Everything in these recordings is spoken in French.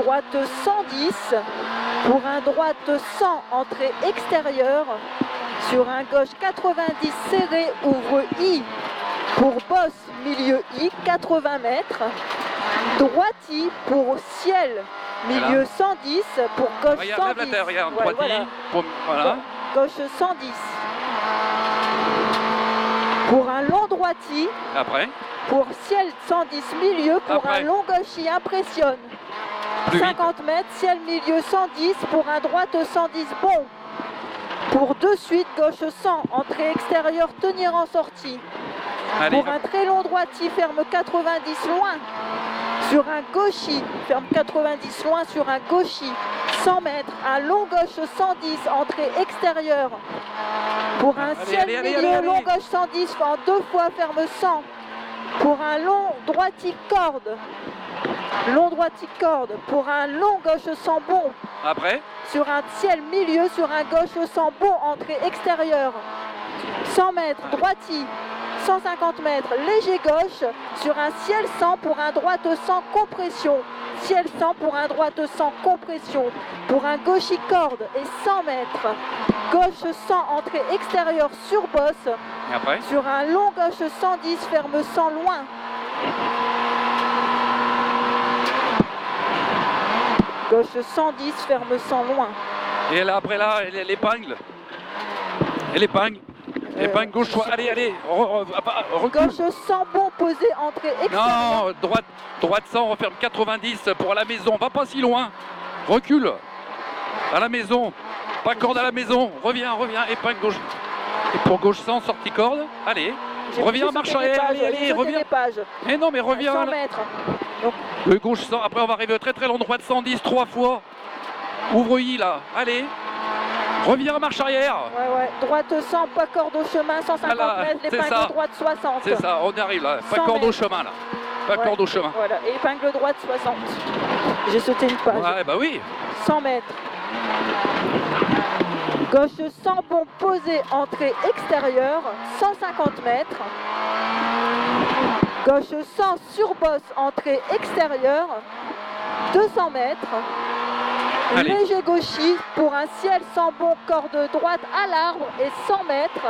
droite 110, pour un droite 100, entrée extérieure, sur un gauche 90 serré, ouvre I, pour boss, milieu I, 80 mètres, droite I, pour ciel, milieu 110, pour gauche 110. Regarde, lève la tête, regarde, droite I, voilà. Gauche 110. Pour un long droiti, après, pour ciel 110 milieu, pour après. un long gauchi impressionne. Plus 50 mètres, ciel milieu 110, pour un droite 110 bon. Pour de suite, gauche 100, entrée extérieure, tenir en sortie. Allez, Pour un très long droiti, ferme 90 loin. Sur un gauchi, ferme 90 loin sur un gauchi. 100 mètres, un long gauche 110, entrée extérieure. Pour un ciel milieu, long gauche 110, en 2 fois, ferme 100. Pour un long droiti corde. Long droiti corde. Pour un long gauche 100 bon. après, Sur un ciel milieu, sur un gauche 100 bon, entrée extérieure. 100 mètres, droiti. 150 mètres, léger gauche, sur un ciel 100 pour un droite 100 compression. Ciel 100 pour un droite 100 compression. Pour un gauchi corde et 100 mètres. Gauche 100, entrée extérieure sur bosse. et après, Sur un long gauche 110, ferme 100 loin. Gauche 110, ferme 100 loin. et là, après là, l'épingle. Et l'épingle. Épingle gauche, allez, allez, recule. Gauche 100 bon, posé, entrée extérieure. Non, droite 100, on referme 90 pour la maison, va pas si loin. Recule. À la maison, pas corde à la maison, reviens, épingle gauche. Et pour gauche 100, sortie corde, allez. Reviens, marche arrière, allez, reviens. Mais non, mais reviens. 100 mètres. Donc, le gauche 100, après on va arriver au très long, droite 110, 3 fois. Ouvre I là, allez. Reviens, marche arrière. Ouais. Droite 100, pas corde au chemin, 150 Voilà, mètres, l'épingle droite 60. C'est ça, on arrive là. Pas corde au chemin là. Pas corde au chemin. Voilà, et épingle droite 60. J'ai sauté une page. Ouais, bah oui. 100 mètres. Gauche 100 bon posé, entrée extérieure, 150 mètres. Gauche 100 sur bosse, entrée extérieure, 200 mètres. Allez. Léger gauchi pour un ciel sans bon, corde droite à l'arbre et 100 mètres.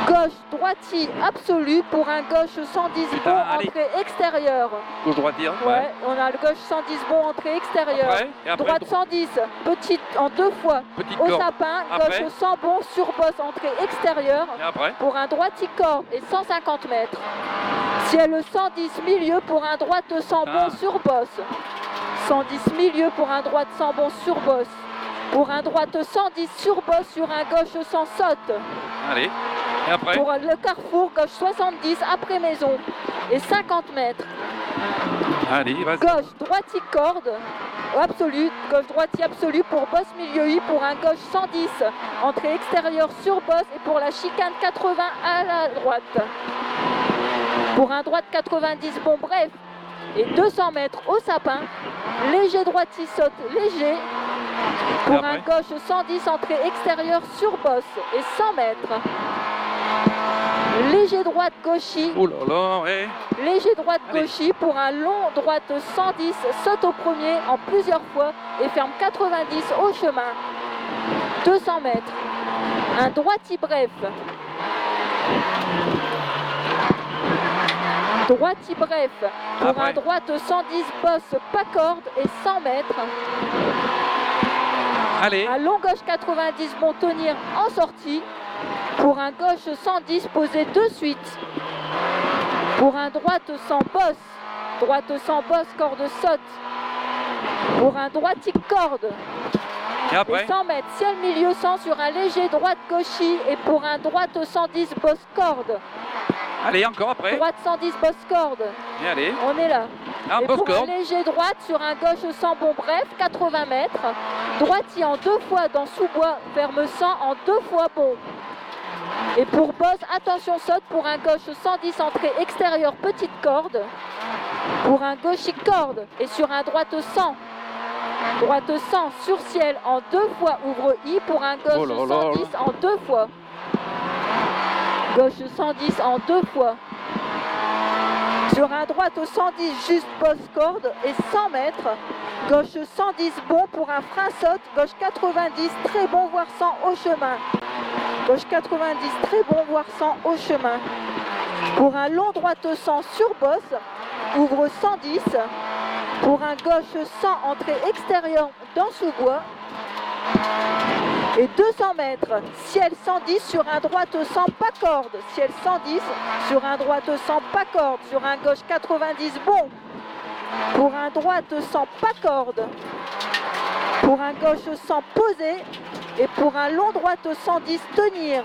Gauche droiti absolu pour un gauche 110 bon, entrée extérieure. Gauche droite dire. Ouais, on a le gauche 110 bon, entrée extérieure. Après, droite 110, petite en 2 fois. Petite au corde. sapin, Après. gauche 100 bon, sur bosse, entrée extérieure. Et après. Pour un droiti corde et 150 mètres. Ciel 110 milieu pour un droite 100 bon sur bosse. 110 milieu pour un droite 100 bon sur bosse. Pour un droite 110 sur bosse sur un gauche 100 saute. Allez. Et après. Pour le carrefour, gauche 70 après maison. Et 50 mètres. Allez, vas-y. Gauche droiti corde. Absolu. Gauche droiti absolu pour bosse milieu I pour un gauche 110. Entrée extérieure sur bosse et pour la chicane 80 à la droite. Pour un droite 90 bon bref. Et 200 mètres au sapin, léger droiti saute léger, pour un gauche 110 entrée extérieure sur bosse et 100 mètres. Léger droite gauchi, Oh là là, ouais. léger droite gauchi pour un long droite 110, saute au premier en plusieurs fois et ferme 90 au chemin. 200 mètres. Un droiti bref. Droiti bref, pour un droite 110 bosse pas corde et 100 mètres. Allez. Un long gauche 90 bon tenir en sortie. Pour un gauche 110 posé de suite. Pour un droite 100 bosse. Droite 100 bosse, corde saute. Pour un droiti corde. Et après. Et 100 mètres, ciel milieu 100 sur un léger droite gauchi et pour un droite 110 bosse corde. Allez, encore après. Droite 110 bosse corde. Et allez. On est là. Un et bosse pour corde. un léger droite sur un gauche 100 bon bref, 80 mètres. Droiti en 2 fois dans sous-bois, ferme 100 en 2 fois bon. Et pour bosse, attention saute pour un gauche 110 entrée extérieure, petite corde. Pour un gauche corde et sur un droite 100. Droite 100 sur ciel en 2 fois, ouvre I pour un gauche 110 en 2 fois. Gauche 110 en 2 fois. Sur un droite 110 juste bosse corde et 100 mètres. Gauche 110 bon pour un frein saute. Gauche 90 très bon voire 100 au chemin. Gauche 90 très bon voire 100 au chemin. Pour un long droite 100 sur bosse, ouvre 110. Pour un gauche 100 entrée extérieure dans sous-bois. Et 200 mètres, ciel 110 sur un droite 100 pas corde. Ciel 110 sur un droite 100 pas corde. Sur un gauche 90 bon. Pour un droite 100 pas corde. Pour un gauche 100 posé. Et pour un long droite 110 tenir.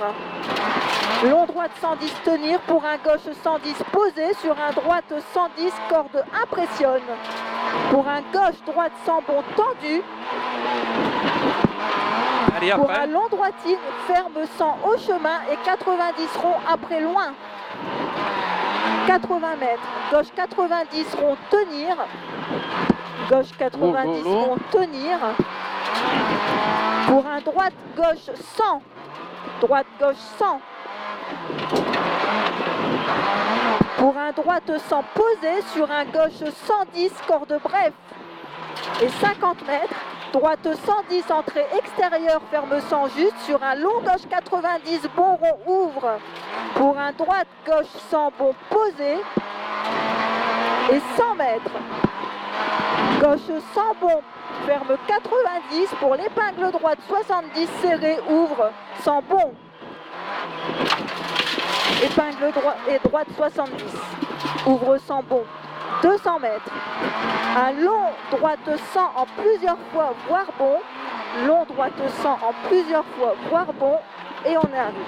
Long droite 110 tenir pour un gauche 110 posé sur un droite 110 corde impressionne. Pour un gauche droite 100 bon tendu. Allez, pour après. un long droitine ferme 100 au chemin et 90 ronds après loin. 80 mètres. Gauche 90 ronds tenir. Gauche 90 ronds tenir. Pour un droite gauche 100. Droite gauche 100. Pour un droite 100 posé sur un gauche 110 corde bref. Et 50 mètres. Droite 110 entrée extérieure ferme 100 juste sur un long gauche 90 bon rond ouvre. Pour un droite gauche 100 bon posé. Et 100 mètres. Gauche 100 bon ferme 90 pour l'épingle droite 70 serré ouvre 100 bon. Épingle droite et droite 70 ouvre 100 bon. 200 mètres. Un long droite 100 en plusieurs fois voire bon. Long droite 100 en plusieurs fois voire bon. Et on est arrivé.